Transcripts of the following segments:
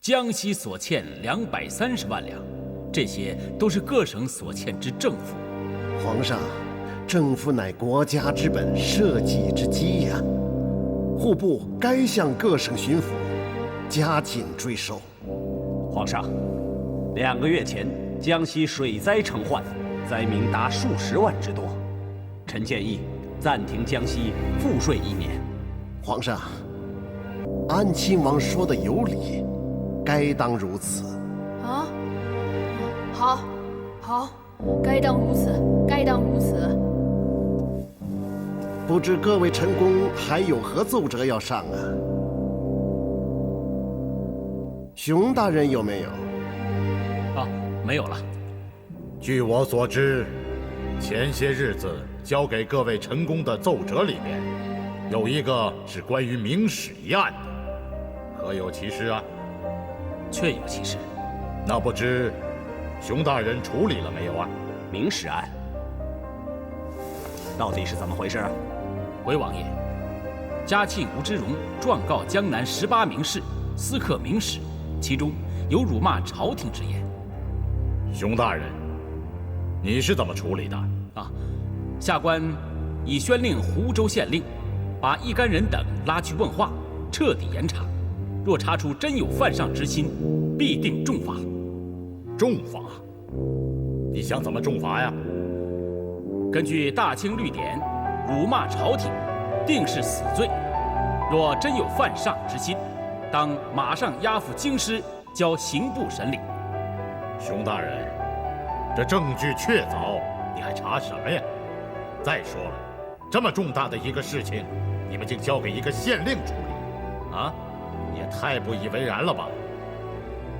江西所欠230万两，这些都是各省所欠之政府。皇上，政府乃国家之本，社稷之基呀。户部该向各省巡抚加紧追收。皇上，2个月前江西水灾成患，灾民达数十万之多。臣建议暂停江西赋税1年。皇上，安亲王说的有理，该当如此。啊，好，该当如此，该当如此。不知各位臣工还有何奏折要上啊？熊大人有没有？没有了。据我所知，前些日子交给各位臣工的奏折里面，有一个是关于明史一案的，可有其事啊？确有其事。那不知熊大人处理了没有啊？明史案到底是怎么回事啊？回王爷，嘉庆吴之荣状告江南18名士私刻明史，其中有辱骂朝廷之言。熊大人，你是怎么处理的？下官已宣令湖州县令，把一干人等拉去问话，彻底严查。若查出真有犯上之心，必定重罚。重罚？你想怎么重罚呀？根据大清律典，辱骂朝廷，定是死罪。若真有犯上之心，当马上押赴京师，交刑部审理。熊大人，这证据确凿，你还查什么呀？再说了，这么重大的一个事情，你们竟交给一个县令处理，啊，也太不以为然了吧？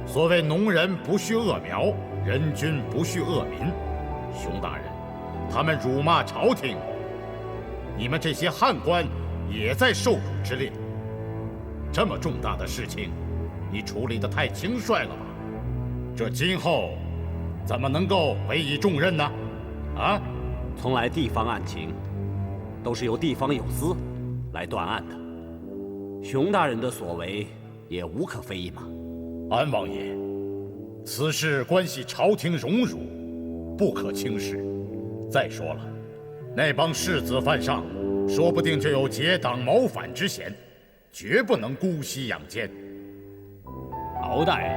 所谓农人不畜恶苗，人君不畜恶民。熊大人，他们辱骂朝廷，你们这些汉官也在受辱之列。这么重大的事情，你处理得太轻率了吧？这今后怎么能够委以重任呢？啊，从来地方案情都是由地方有司来断案的，熊大人的所为也无可非议嘛。安王爷，此事关系朝廷荣辱，不可轻视。再说了，那帮世子犯上，说不定就有结党谋反之嫌，绝不能姑息养奸。敖大人，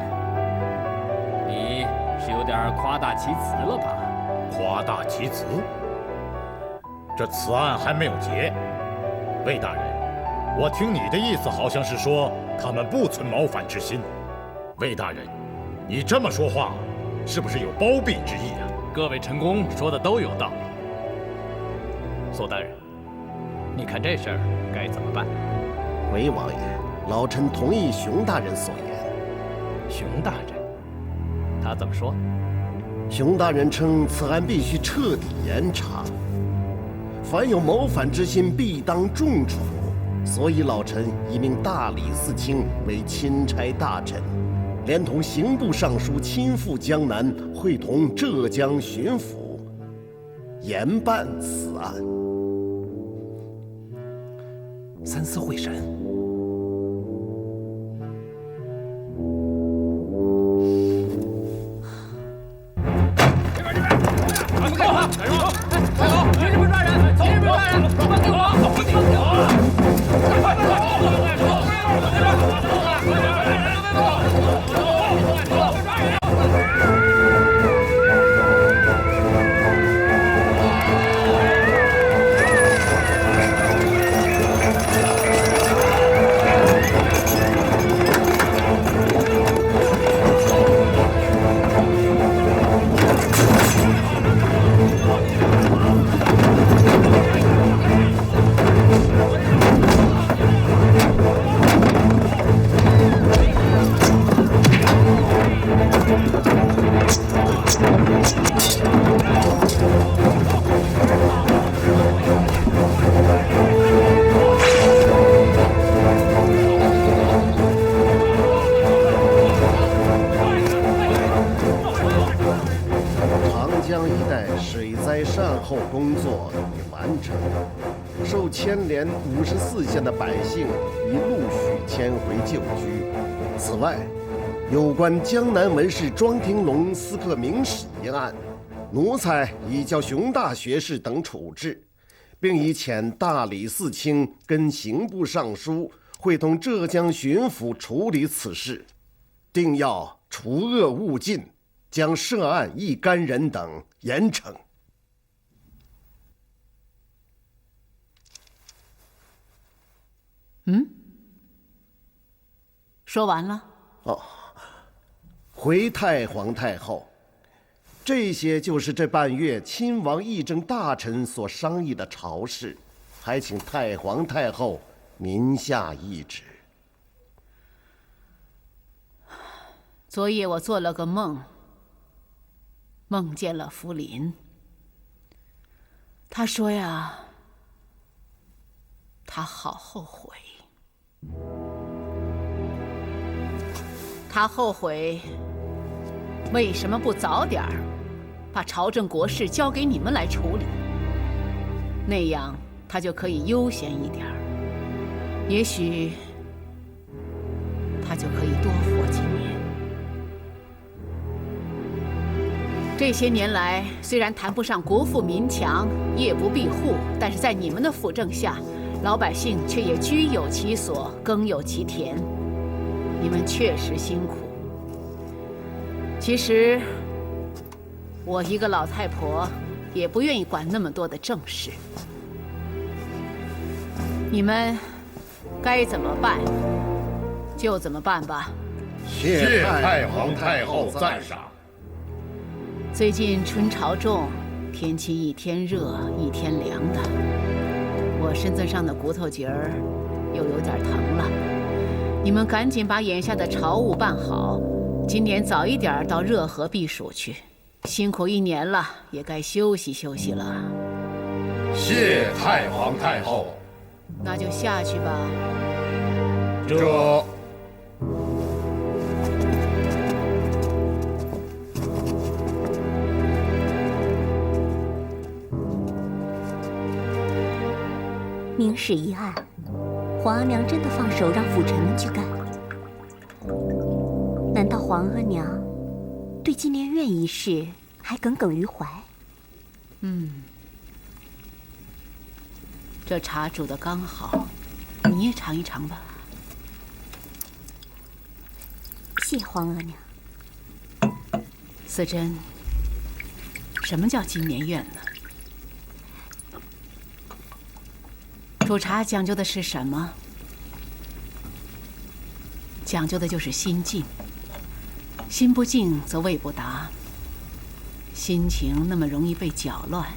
你是有点夸大其词了吧？夸大其词？这此案还没有结。魏大人，我听你的意思好像是说他们不存谋反之心。魏大人，你这么说话，是不是有包庇之意啊？各位臣工说的都有道理。索大人，你看这事儿该怎么办？回王爷，老臣同意熊大人所言。熊大人，他怎么说？熊大人称此案必须彻底严查，凡有谋反之心，必当重处。所以老臣已命大理寺卿为钦差大臣，连同刑部尚书亲赴江南，会同浙江巡抚严办此案。三司会审。工作已完成，受牵连54县的百姓已陆续迁回旧居。此外，有关江南文士庄廷龙私刻明史一案，奴才已叫熊大学士等处置，并已遣大理寺卿跟刑部尚书会同浙江巡抚处理此事，定要除恶务尽，将涉案一干人等严惩。说完了。回太皇太后，这些就是这半月亲王议政大臣所商议的朝事，还请太皇太后您下懿旨。昨夜我做了个梦，梦见了福临。他说呀，他好后悔。他后悔为什么不早点儿把朝政国事交给你们来处理，那样他就可以悠闲一点儿，也许他就可以多活几年。这些年来，虽然谈不上国富民强、夜不闭户，但是在你们的辅政下，老百姓却也居有其所，耕有其田。你们确实辛苦。其实，我一个老太婆，也不愿意管那么多的政事。你们该怎么办，就怎么办吧。谢太皇太后赞赏。最近春潮重，天气一天热一天凉的，我身子上的骨头节儿又有点疼了。你们赶紧把眼下的朝务办好，今年早一点到热河避暑去。辛苦一年了，也该休息休息了。谢太皇太后。那就下去吧。这。明史一案，皇阿娘真的放手让辅臣们去干？难道皇阿娘对纪念院一事还耿耿于怀？这茶煮得刚好，你也尝一尝吧。谢皇阿娘。思珍，什么叫纪念院呢？煮茶讲究的是什么？讲究的就是心静。心不静则味不达。心情那么容易被搅乱，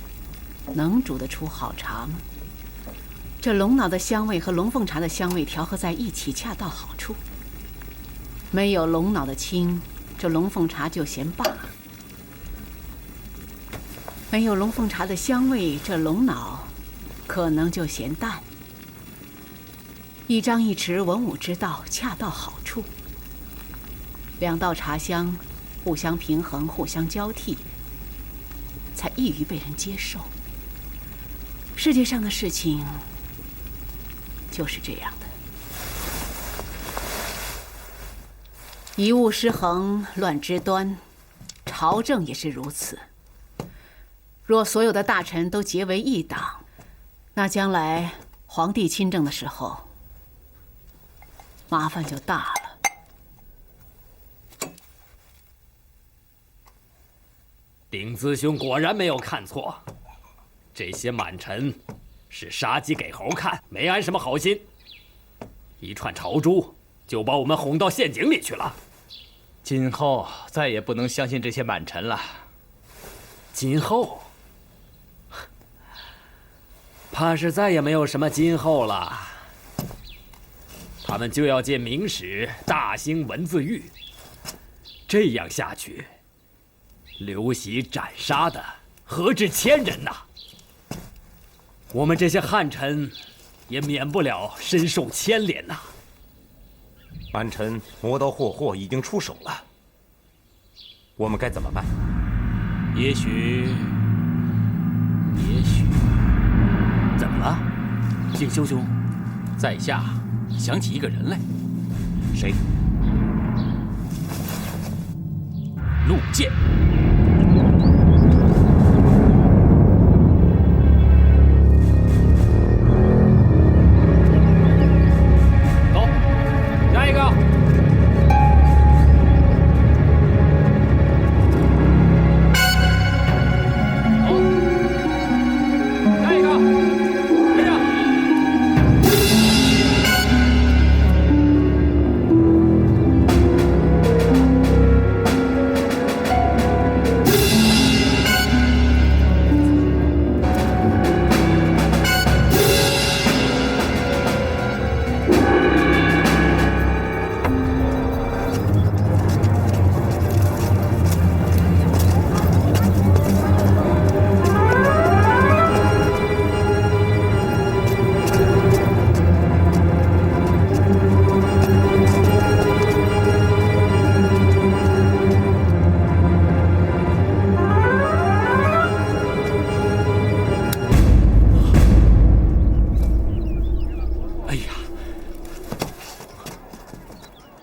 能煮得出好茶吗？这龙脑的香味和龙凤茶的香味调和在一起，恰到好处。没有龙脑的清，这龙凤茶就嫌罢；没有龙凤茶的香味，这龙脑可能就嫌淡。一张一弛，文武之道，恰到好处。两道茶香互相平衡，互相交替，才易于被人接受。世界上的事情就是这样的。一物失衡，乱之端，朝政也是如此。若所有的大臣都结为一党，那将来皇帝亲政的时候，麻烦就大了。丁资兄果然没有看错，这些满臣是杀鸡给猴看，没安什么好心，一串朝珠就把我们哄到陷阱里去了。今后再也不能相信这些满臣了。今后，怕是再也没有什么今后了。他们就要借明史大兴文字狱，这样下去，流徙斩杀的何止1000人呐！我们这些汉臣也免不了身受牵连呐。满臣磨刀霍霍已经出手了，我们该怎么办？也许，怎么了？景修兄，在下想起一个人来。谁？路见。走，下一个。走，下一个。跟着。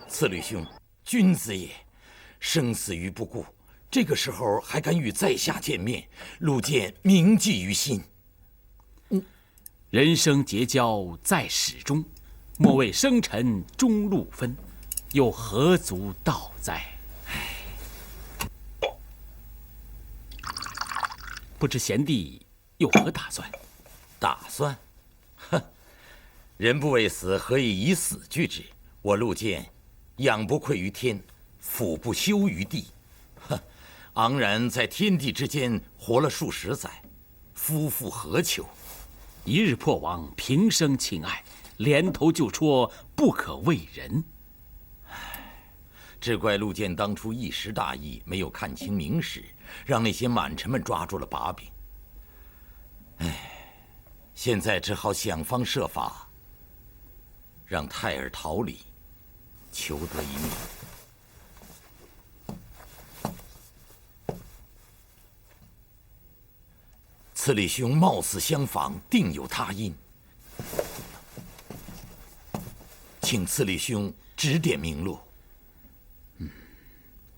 次吕兄，君子也，生死于不顾，这个时候还敢与在下见面，路见铭记于心。人生结交在始终，莫为生辰中路分，又何足道哉？不知贤弟有何打算？打算？哼，人不为死，何以以死惧之？我陆见，仰不愧于天，俯不羞于地。哼，昂然在天地之间活了数十载，夫复何求？一日破网，平生情爱，连头就戳，不可为人。只怪陆见当初一时大意，没有看清明史，让那些满臣们抓住了把柄。现在只好想方设法，让泰儿逃离，求得一命。次李兄貌似相仿，定有他因，请次李兄指点明路。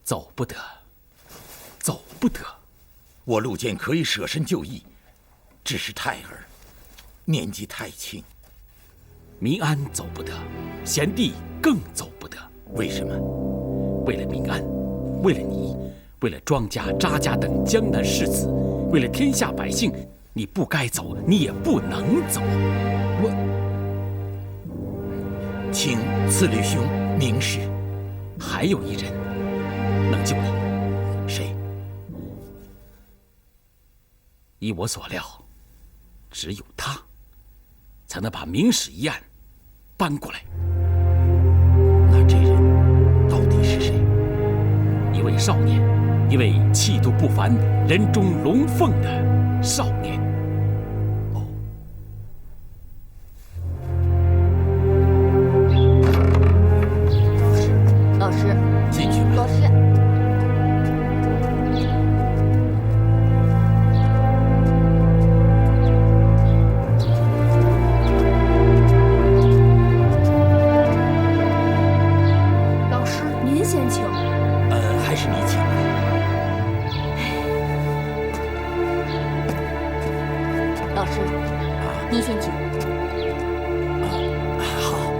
走不得，走不得。我陆见可以舍身就义，只是泰儿年纪太轻。民安走不得，贤弟更走不得。为什么？为了民安，为了你，为了庄家、扎家等江南士子，为了天下百姓，你不该走，你也不能走。请次吕兄明示。还有一人能救你。谁？依我所料，只有他才能把明史一案搬过来。那这人到底是谁？一位少年，一位气度不凡、人中龙凤的少年。老师，进去吧。老师。老师，您先请。还是你请吧。老师，您先请。好。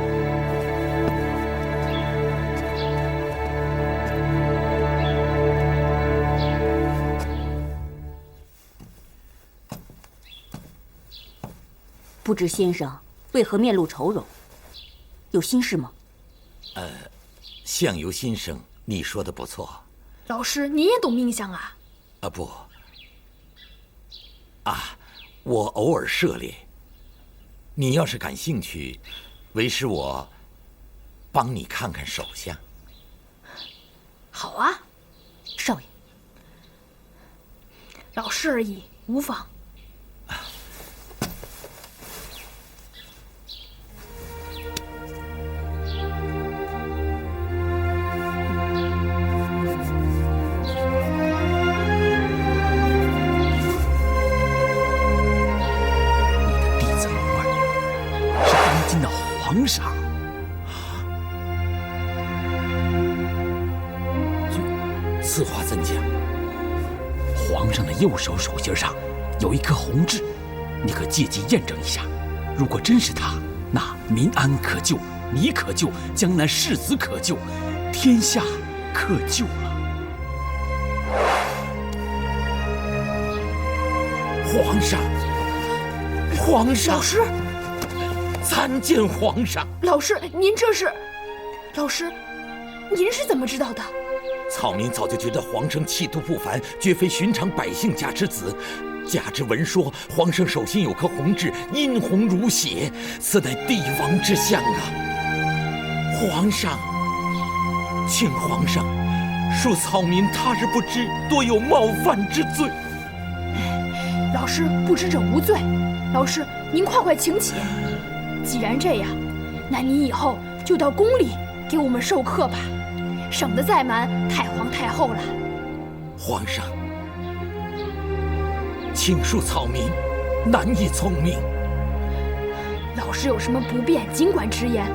不知先生为何面露愁容？有心事吗？相由心生，你说的不错。老师，您也懂命相啊？不。我偶尔涉猎。你要是感兴趣，为师我帮你看看手相。好啊，少爷。老师而已，无妨。皇上，此话怎讲？皇上的右手手心上有一颗红痣，你可借机验证一下。如果真是他，那民安可救，你可救，江南士子可救，天下可救了。皇上，皇上！老师，参见皇上。老师，您这是？老师，您是怎么知道的？草民早就觉得皇上气度不凡，绝非寻常百姓家之子。加之闻说，皇上手心有颗红痣，殷红如血，此乃帝王之相啊！皇上，请皇上恕草民他日不知，多有冒犯之罪。老师，不知者无罪。老师，您快请起。既然这样，那您以后就到宫里给我们授课吧，省得再瞒太皇太后了。皇上，请恕草民难以从命。老师有什么不便，尽管直言。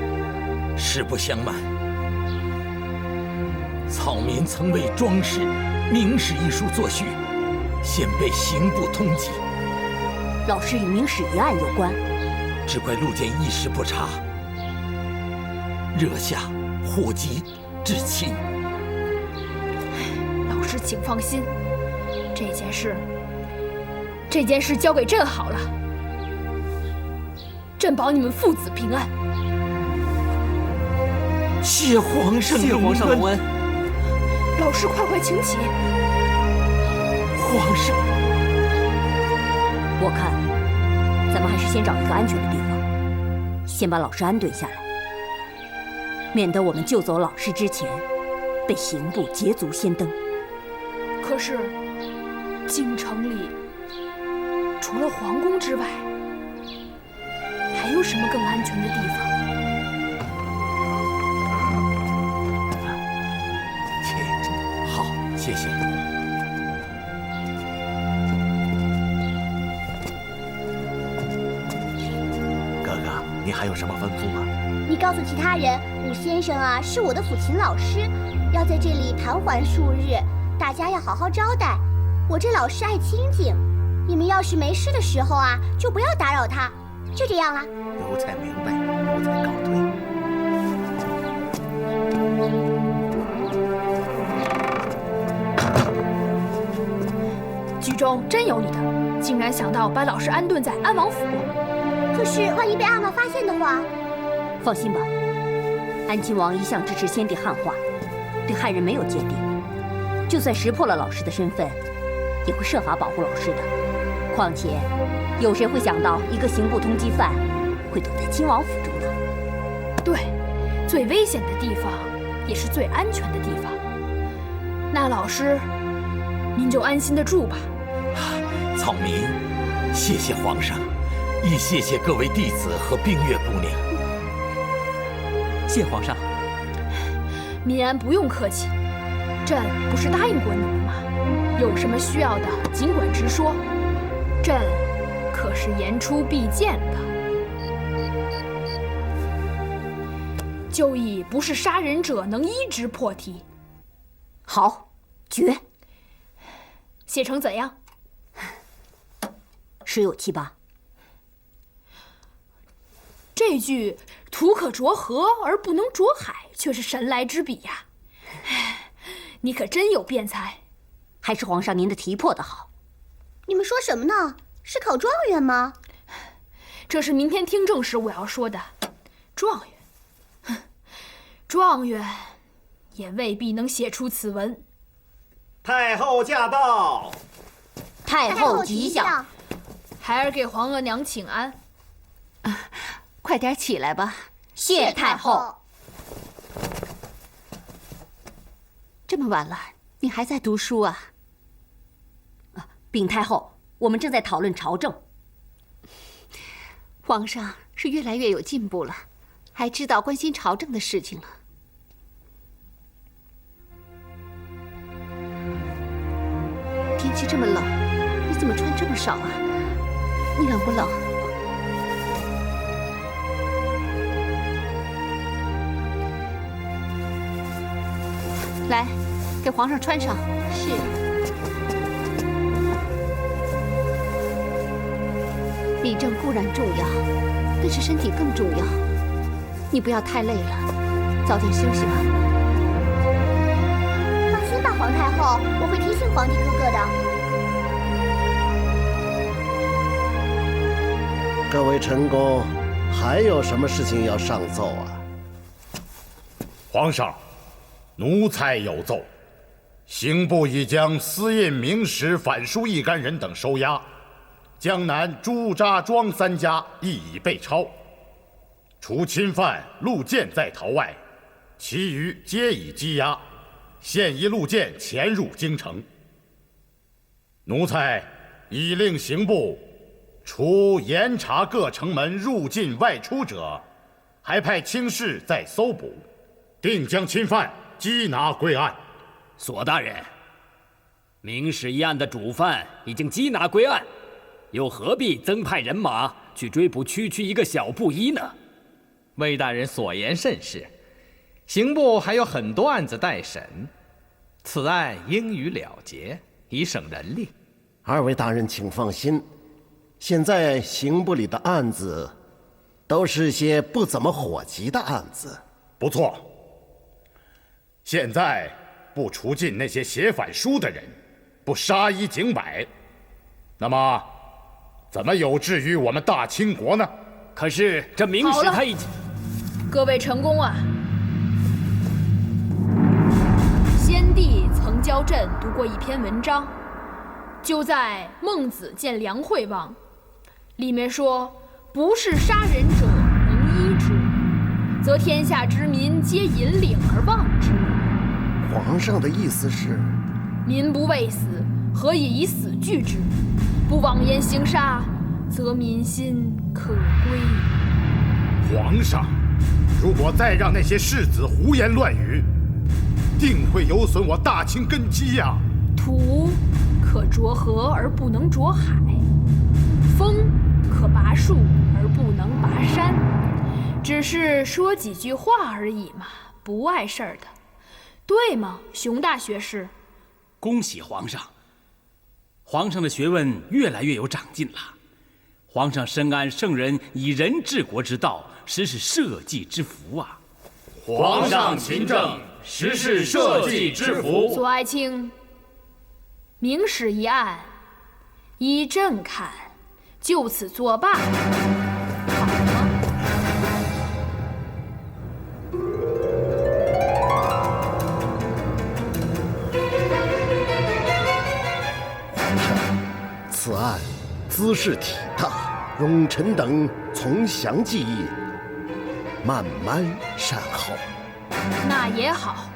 实不相瞒，草民曾为庄氏《明史》一书作序，现被刑部通缉。老师与明史一案有关，只怪陆监一时不察，惹下祸及至亲。老师请放心，这件事交给朕好了，朕保你们父子平安。谢皇上，谢皇上隆恩。老师快请起。皇上，我看咱们还是先找一个安全的地方，先把老师安顿下来，免得我们救走老师之前被刑部捷足先登。可是京城里除了皇宫之外，还有什么更安全的地方？好，谢谢。哥哥，你还有什么吩咐吗？你告诉其他人，武先生啊是我的抚琴老师，要在这里盘桓数日，大家要好好招待。我这老师爱清静，你们要是没事的时候啊，就不要打扰他，就这样啊。奴才明白，奴才告退。剧中真有你的，竟然想到把老师安顿在安王府。可是万一被阿玛发现的话……放心吧，安亲王一向支持先帝汉化，对汉人没有芥蒂。就算识破了老师的身份，也会设法保护老师的。况且，有谁会想到一个刑部通缉犯会躲在亲王府中呢？对，最危险的地方也是最安全的地方。那老师，您就安心的住吧。草民，谢谢皇上，亦谢谢各位弟子和冰月姑娘。谢皇上。民安不用客气，朕不是答应过你们吗？有什么需要的尽管直说，朕可是言出必践的。就以不是杀人者能医之破题。好，绝。写成怎样？十有七八。这句“土可着河而不能着海”却是神来之笔呀！你可真有辩才。还是皇上您的题破的好。你们说什么呢？是考状元吗？这是明天听政时我要说的。状元，状元也未必能写出此文。太后驾到！太后吉祥！孩儿给皇额娘请安。快点起来吧。谢太后。这么晚了，你还在读书啊？禀太后，我们正在讨论朝政。皇上是越来越有进步了，还知道关心朝政的事情了。天气这么冷，你怎么穿这么少啊？你冷不冷？来，给皇上穿上。是。理政固然重要，但是身体更重要。你不要太累了，早点休息吧。放心吧，皇太后，我会提醒皇帝哥哥的。各位臣工，还有什么事情要上奏啊？皇上，奴才有奏，刑部已将私印明史反书一干人等收押，江南朱扎庄3家亦已被抄，除钦犯陆建在逃外，其余皆已羁押，现移陆建潜入京城。奴才已令刑部除严查各城门入境外出者，还派卿士在搜捕，定将钦犯缉拿归案。索大人，明史一案的主犯已经缉拿归案，又何必增派人马去追捕区区一个小布衣呢？魏大人所言甚是，刑部还有很多案子待审，此案应予了结，以省人力。二位大人请放心，现在刑部里的案子都是些不怎么火急的案子。不错，现在不除尽那些写反书的人，不杀一儆百，那么怎么有志于我们大清国呢？可是这明史他已经……各位臣工啊，先帝曾教朕读过一篇文章，就在《孟子见梁惠王》里面说：“不是杀人者能医之，则天下之民皆引领而忘之。”皇上的意思是，民不畏死，何以以死惧之？不妄言行杀，则民心可归。皇上，如果再让那些士子胡言乱语，定会有损我大清根基呀！土可着河而不能着海，风可拔树而不能拔山，只是说几句话而已嘛，不碍事儿的，对吗，熊大学士？恭喜皇上，皇上的学问越来越有长进了。皇上深谙圣人以仁治国之道，实是社稷之福啊！皇上勤政，实是社稷之福。左爱卿，明史一案，依朕看，就此作罢，好吗？皇上，此案兹事体大，容臣等从详计议，慢慢善后。那也好。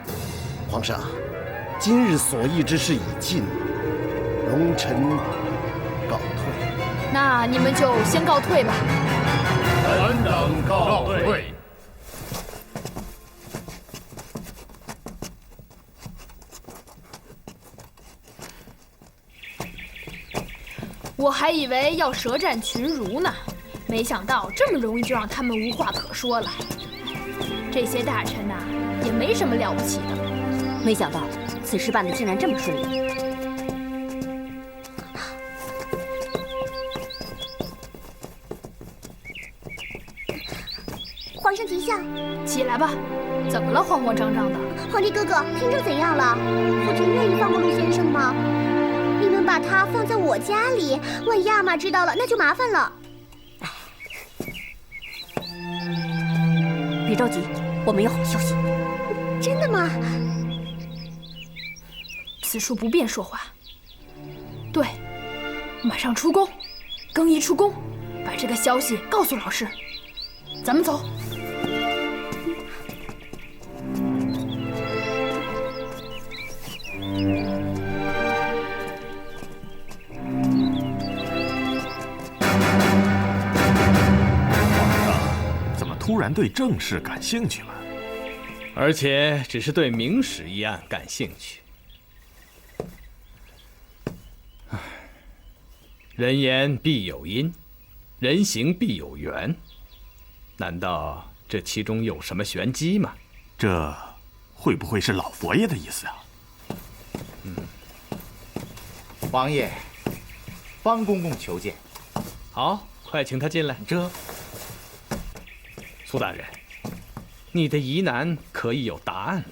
皇上，今日所议之事已尽，容臣告退。那你们就先告退吧。臣等告退。我还以为要舌战群儒呢，没想到这么容易就让他们无话可说了。这些大臣呐，也没什么了不起的。没想到此事办得竟然这么顺利。皇上吉祥，起来吧。怎么了？慌慌张张的。皇帝哥哥，听政怎样了？辅臣愿意放过陆先生吗？你们把他放在我家里，万一阿玛知道了，那就麻烦了。别着急，我们有好消息。真的吗？此处不便说话。对，马上出宫，更衣出宫，把这个消息告诉老师。咱们走。突然对政事感兴趣了，而且只是对明史一案感兴趣。人言必有因，人行必有缘，难道这其中有什么玄机吗？这会不会是老佛爷的意思啊？王爷，方公公求见。好，快请他进来。苏大人，你的疑难可以有答案了。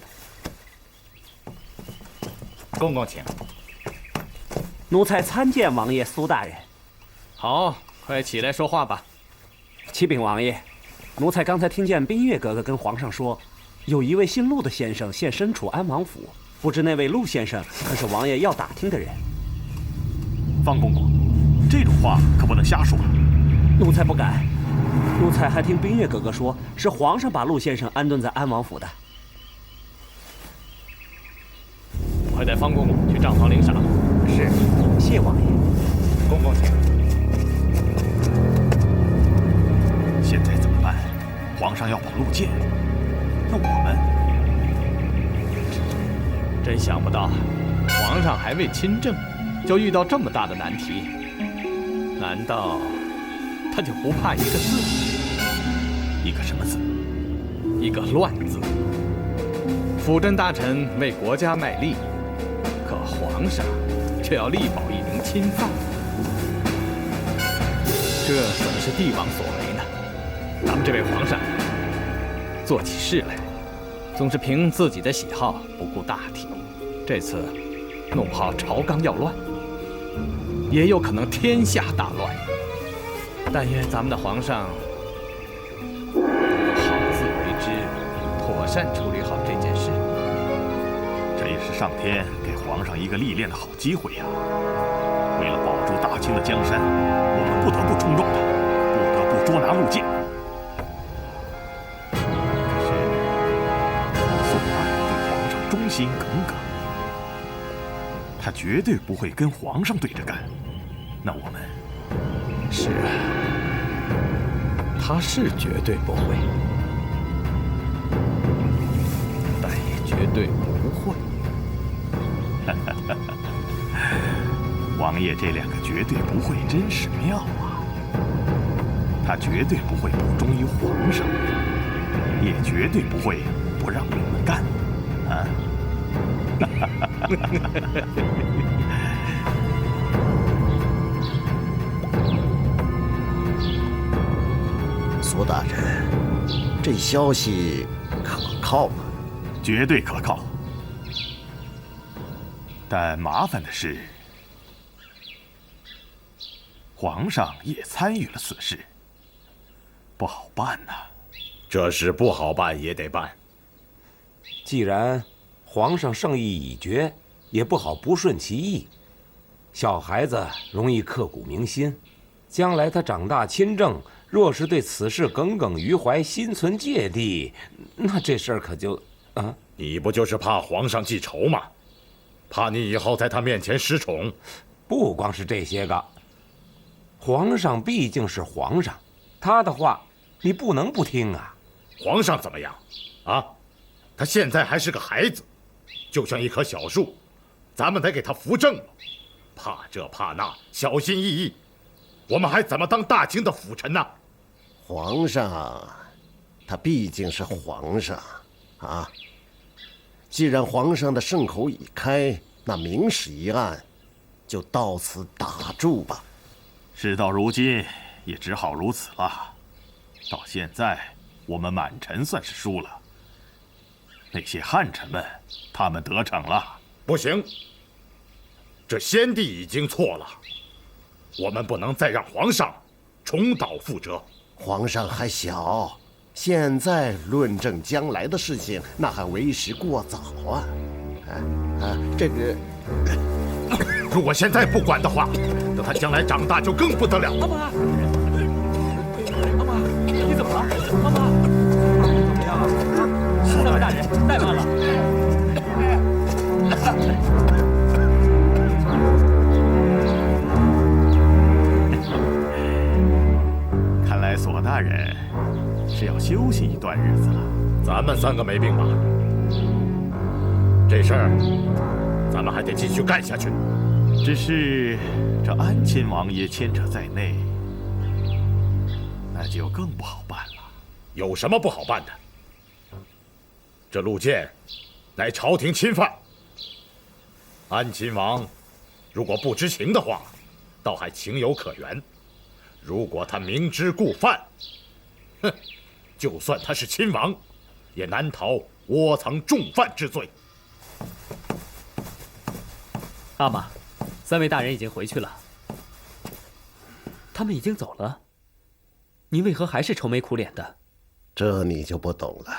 公公请。奴才参见王爷苏大人。好，快起来说话吧。启禀王爷，奴才刚才听见冰月格格跟皇上说，有一位姓陆的先生现身处安王府，不知那位陆先生可是王爷要打听的人？方公公，这种话可不能瞎说。奴才不敢。奴才还听冰月格格说，是皇上把陆先生安顿在安王府的。快带方公公去账房领赏。是，谢王爷。公公请。现在怎么办？皇上要跑陆剑，那我们……真想不到，皇上还未亲政，就遇到这么大的难题。难道他就不怕一个字？一个什么字？一个乱字。辅政大臣为国家卖力，可皇上却要力保一名亲犯，这怎么是帝王所为呢？咱们这位皇上做起事来，总是凭自己的喜好，不顾大体。这次弄不好朝纲要乱，也有可能天下大乱。但愿咱们的皇上好自为之，妥善处理好这件事。这也是上天给皇上一个历练的好机会呀。为了保住大清的江山，我们不得不冲撞他，不得不捉拿陆剑。可是宋大人对皇上忠心耿耿，他绝对不会跟皇上对着干。那我们……是啊，他是绝对不会，但也绝对不会。王爷这两个绝对不会真是妙啊！他绝对不会不忠于皇上，也绝对不会不让我们干啊！苏大人，这消息可靠吗？绝对可靠。但麻烦的是，皇上也参与了此事，不好办呐。这事不好办也得办。既然皇上圣意已决，也不好不顺其意。小孩子容易刻骨铭心，将来他长大亲政，若是对此事耿耿于怀，心存芥蒂，那这事儿可就……啊，你不就是怕皇上记仇吗？怕你以后在他面前失宠？不光是这些个，皇上毕竟是皇上，他的话你不能不听啊。皇上怎么样？啊，他现在还是个孩子，就像一棵小树，咱们得给他扶正了。怕这怕那，小心翼翼，我们还怎么当大清的辅臣呢？皇上，他毕竟是皇上啊。既然皇上的圣口已开，那明史一案就到此打住吧。事到如今，也只好如此了。到现在，我们满臣算是输了，那些汉臣们，他们得逞了。不行，这先帝已经错了，我们不能再让皇上重蹈覆辙。皇上还小，现在论证将来的事情，那还为时过早啊！这个，如果现在不管的话，等他将来长大就更不得了。阿妈，阿妈，你怎么了？阿妈，怎么样啊？三位大人，怠慢了。看来索大人是要休息一段日子了。咱们三个没病吧？这事儿咱们还得继续干下去。只是这安亲王爷牵扯在内，那就更不好办了。有什么不好办的？这陆剑乃朝廷亲犯，安亲王如果不知情的话，倒还情有可原；如果他明知故犯，哼，就算他是亲王，也难逃窝藏重犯之罪。阿玛，3位大人已经回去了。他们已经走了，您为何还是愁眉苦脸的？这你就不懂了。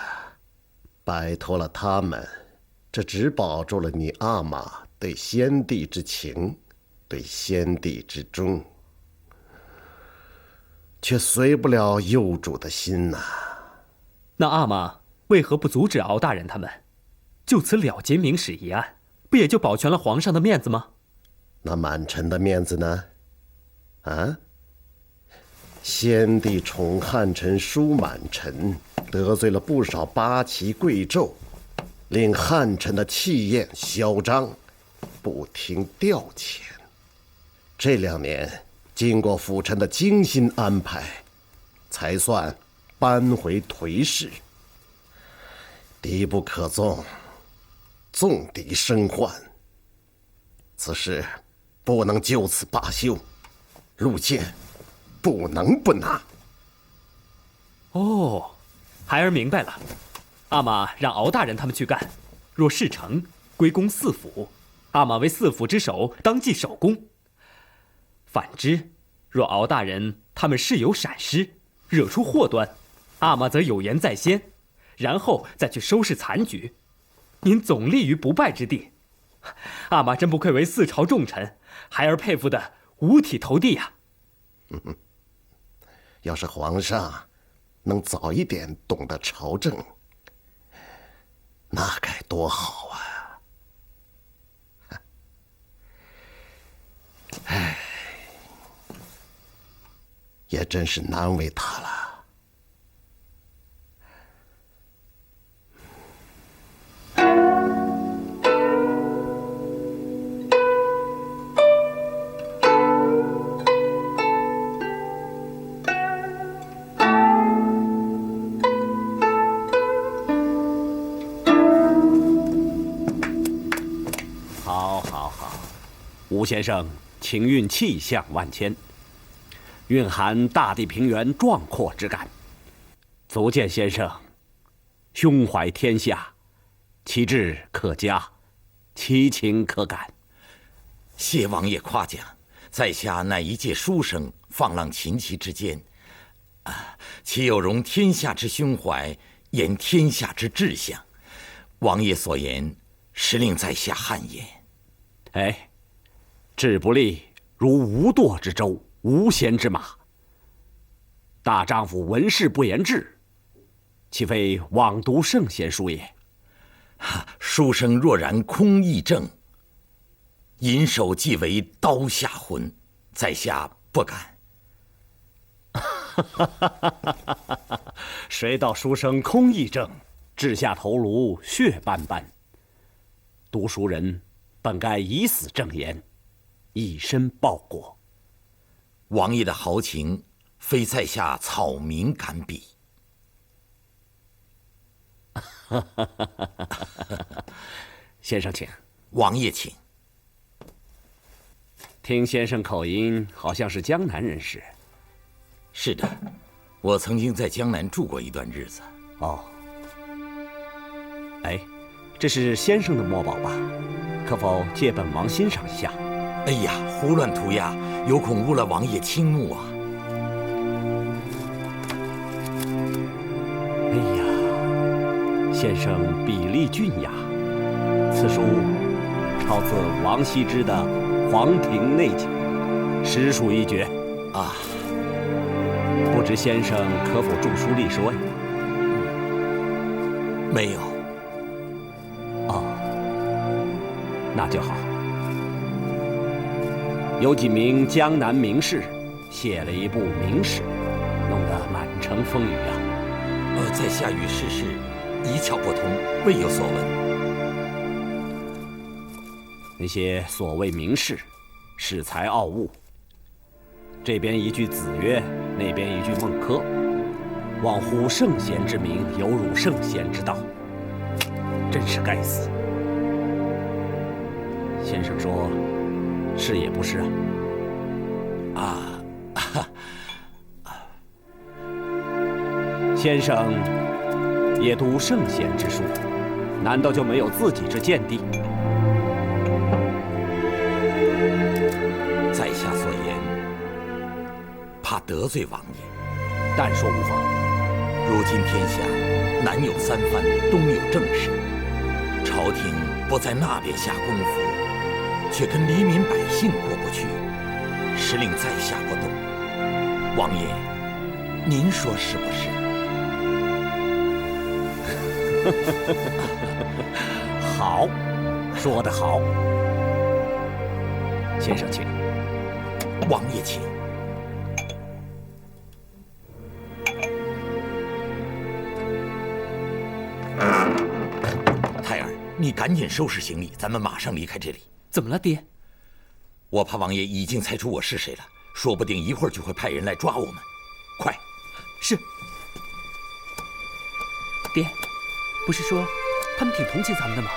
拜托了他们，这只保住了你阿玛对先帝之情，对先帝之忠，却随不了幼主的心呐。那阿玛为何不阻止敖大人他们，就此了结明史一案，不也就保全了皇上的面子吗？那满臣的面子呢？啊？先帝宠汉臣舒满臣，得罪了不少八旗贵胄，令汉臣的气焰嚣张，不听调遣。这2年经过辅臣的精心安排，才算扳回颓势。敌不可纵，纵敌生患。此事不能就此罢休，路见不能不拿。哦，孩儿明白了。阿玛让敖大人他们去干，若事成，归功四府，阿玛为四府之首，当即首功。反之，若敖大人他们事有闪失，惹出祸端，阿玛则有言在先，然后再去收拾残局，您总立于不败之地。阿玛真不愧为4朝重臣，孩儿佩服得五体投地呀。要是皇上能早一点懂得朝政，那该多好啊！唉，也真是难为他了。吴先生情韵气象万千，蕴含大地平原壮阔之感，足见先生胸怀天下，其志可嘉，其情可感。谢王爷夸奖，在下乃一介书生，放浪琴棋之间，岂有容天下之胸怀，言天下之志向？王爷所言，实令在下汗颜。哎，志不立如无舵之舟，无贤之马。大丈夫闻事不言志，岂非枉读圣贤书也？书生若然空意正，银手即为刀下魂，在下不敢。谁道书生空意正，掷下头颅血斑斑。读书人本该以死证言，以身报国。王爷的豪情，非在下草民敢比。先生请。王爷请。听先生口音，好像是江南人士。是的，我曾经在江南住过一段日子。哦。哎，这是先生的墨宝吧？可否借本王欣赏一下？哎呀，胡乱涂鸦，有恐误了王爷倾慕啊！哎呀，先生笔力俊雅，此书抄自王羲之的《黄庭内景》，实属一绝啊！不知先生可否著书立说呀？没有。哦，那就好。有几名江南名士写了一部明史，弄得满城风雨啊！在下与世事一窍不通，未有所闻。那些所谓名士，恃才傲物，这边一句子曰，那边一句孟轲，妄呼圣贤之名，有辱圣贤之道，真是该死。先生说，是也不是啊？先生也读圣贤之书，难道就没有自己之见地？在下所言，怕得罪王爷，但说无妨。如今天下南有三藩，东有郑氏，朝廷不在那边下功夫，却跟黎民百姓过不去，实令在下不懂。王爷，您说是不是？好，说得好。先生请。王爷请。泰儿，你赶紧收拾行李，咱们马上离开这里。怎么了，爹？我怕王爷已经猜出我是谁了，说不定一会儿就会派人来抓我们。快！是。爹，不是说他们挺同情咱们的吗？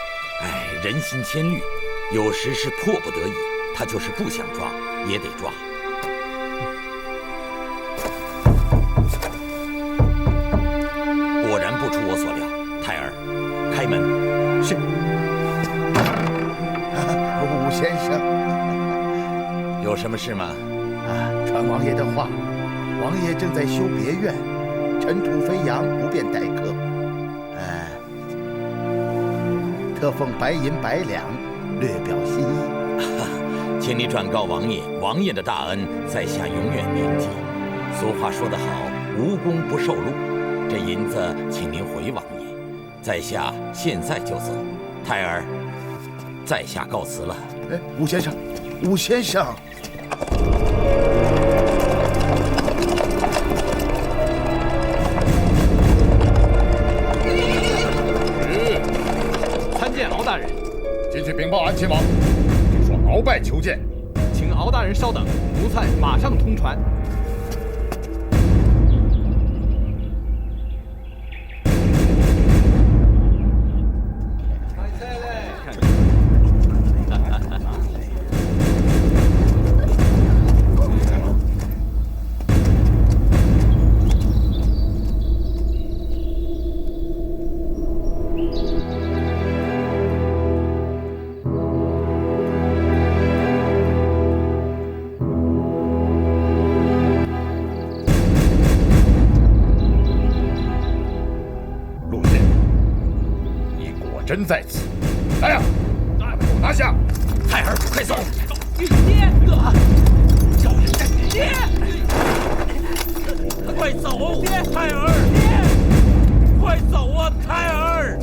哎，人心千虑，有时是迫不得已，他就是不想抓也得抓。果然不出我所料，泰儿，开门。是。武先生，有什么事吗？传王爷的话，王爷正在修别院，尘土飞扬，不便待客。特奉白银100两，略表心意。请你转告王爷，王爷的大恩，在下永远铭记。俗话说得好，无功不受禄。这银子，请您回王爷。在下现在就走。泰儿，在下告辞了。武先生，武先生。参见敖大人。进去禀报安亲王，就说鳌拜求见。请敖大人稍等，奴才马上通传。真在此！来呀，给我拿下！泰儿，快走！爹，快走！爹，泰儿，爹，快走啊，泰儿！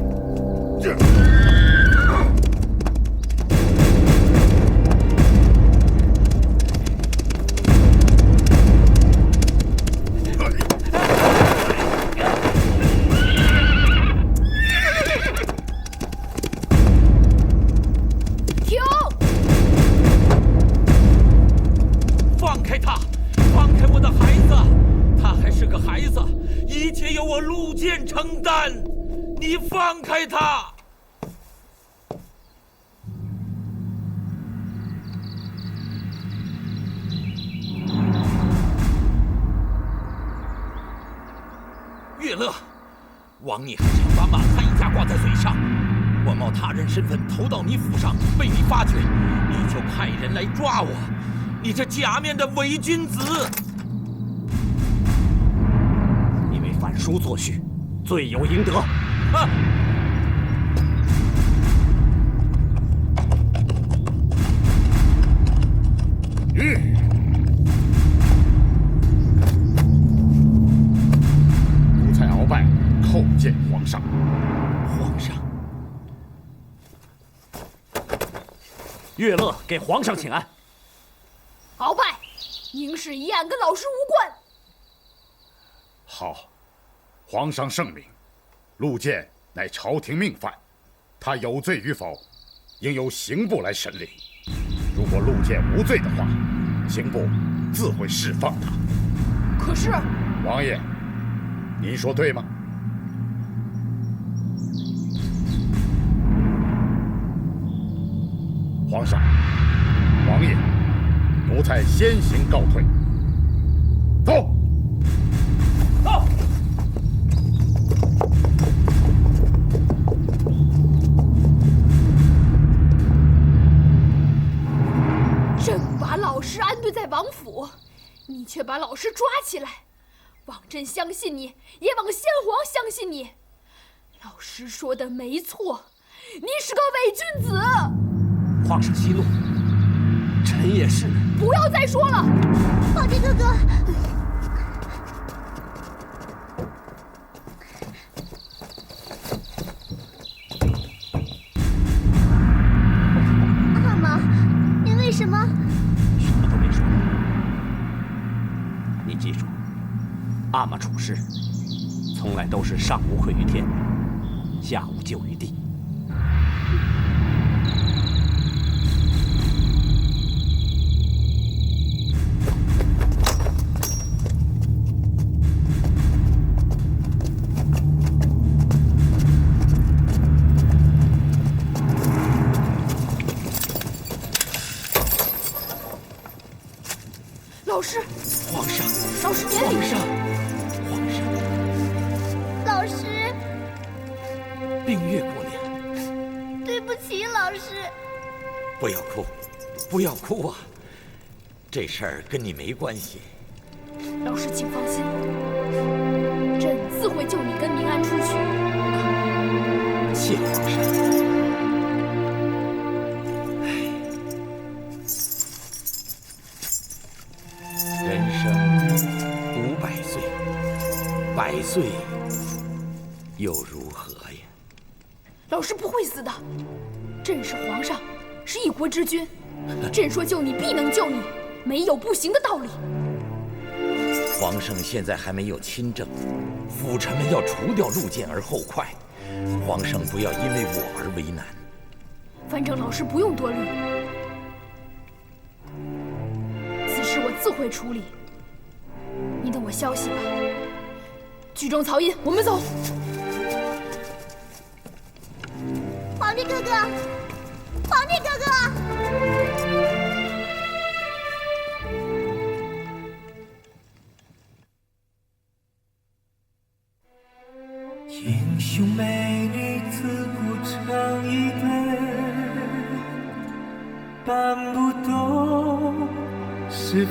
承担，你放开他！乐乐，王爷还想把马汉一家挂在嘴上，我冒他人身份投到你府上，被你发觉，你就派人来抓我，你这假面的伪君子！你为反书作序，罪有应得。哼！奴才鳌拜叩见皇上。皇上，乐乐给皇上请安。鳌拜，宁氏一案跟老师无关。好，皇上圣明，陆建乃朝廷命犯，他有罪与否，应由刑部来审理。如果陆建无罪的话，刑部自会释放他。可是，王爷，您说对吗？皇上，王王爷，奴才先行告退。走。走。朕把老师安顿在王府，你却把老师抓起来。枉朕相信你，也枉先皇相信你。老师说的没错，你是个伪君子。皇上息怒，臣也是。不要再说了，皇帝哥哥。阿玛，您为什么？什么都没说。你记住，阿玛处事从来都是上无愧于天，下无咎于地。老师，皇上，老师免礼。皇上，老师，病越过年，对不起，老师。不要哭，不要哭啊！这事儿跟你没关系。老师，请放心，朕自会救你跟明安出去。谢皇上。人生500岁，100岁又如何呀？老师不会死的，朕是皇上，是一国之君。朕说救你，必能救你，没有不行的道理。皇上现在还没有亲政，辅臣们要除掉陆建而后快。皇上不要因为我而为难。反正老师不用多虑，此事我自会处理。你等我消息吧。聚众曹寅，我们走。皇帝哥哥，皇帝哥哥。英雄美女自古成一对，办不懂是非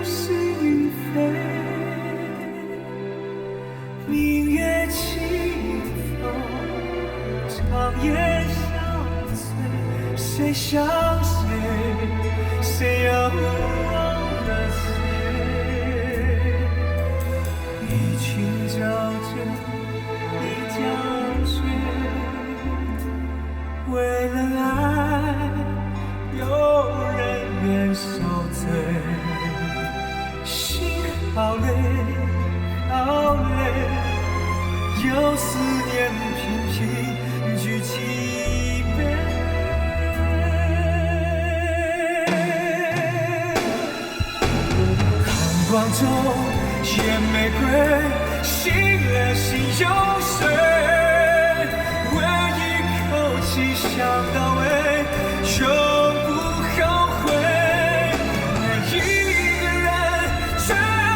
是与非。明月清风，长夜相随，谁想谁，谁又忘了谁？一群沼泽。江水，为了爱，有人愿受罪，心好累，好累，有思念频频举起杯。寒光中见玫瑰，醒了心有水。想到尾，永不后悔。每一个人全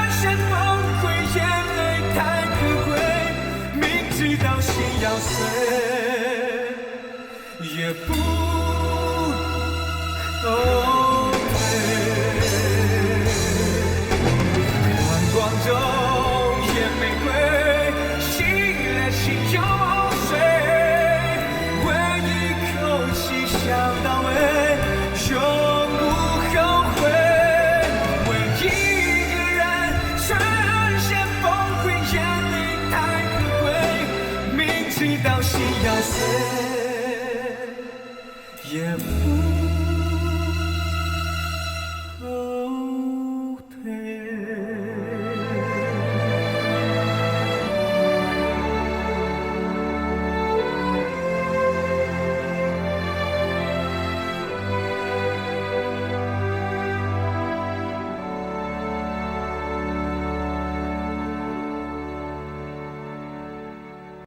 身崩溃，眼泪太可贵。明知道心要碎，也不后悔。寒光中见玫瑰，醒了心有水。想到尾，永不后悔。为一个人全身崩溃，眼泪太可贵。明知道心要碎，也不